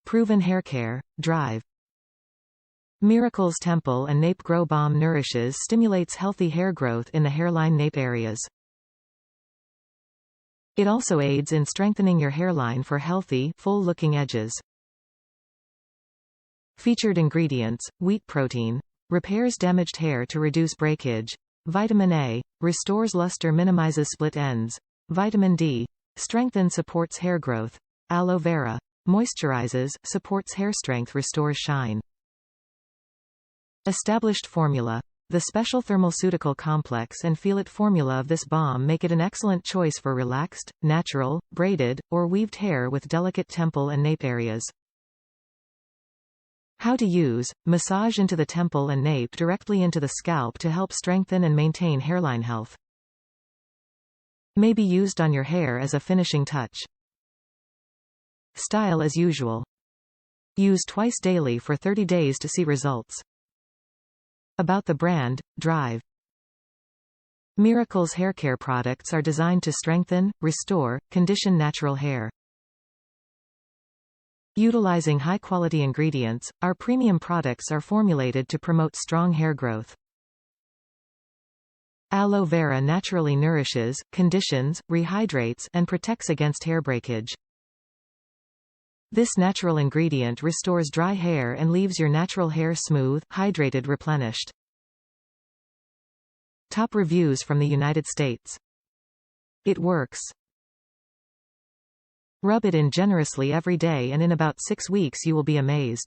Proven hair care, drive. Miracle's Temple and Nape Gro Balm nourishes stimulates healthy hair growth in the hairline nape areas. It also aids in strengthening your hairline for healthy, full-looking edges. Featured ingredients: wheat protein. Repairs damaged hair to reduce breakage. Vitamin A. Restores luster, minimizes split ends. Vitamin D. Strengthens, supports hair growth. Aloe Vera. Moisturizes, supports hair strength, restores shine. Established formula. The special Thermalceutical Complex and Feel It formula of this balm make it an excellent choice for relaxed, natural, braided, or weaved hair with delicate temple and nape areas. How to use: massage into the temple and nape directly into the scalp to help strengthen and maintain hairline health. May be used on your hair as a finishing touch. Style as usual. Use twice daily for 30 days to see results. About the brand, drive. Miracle's haircare products are designed to strengthen, restore, condition natural hair. Utilizing high-quality ingredients, our premium products are formulated to promote strong hair growth. Aloe Vera naturally nourishes, conditions, rehydrates, and protects against hair breakage. This natural ingredient restores dry hair and leaves your natural hair smooth, hydrated, replenished. Top reviews from the United States. It works. Rub it in generously every day and in about 6 weeks you will be amazed.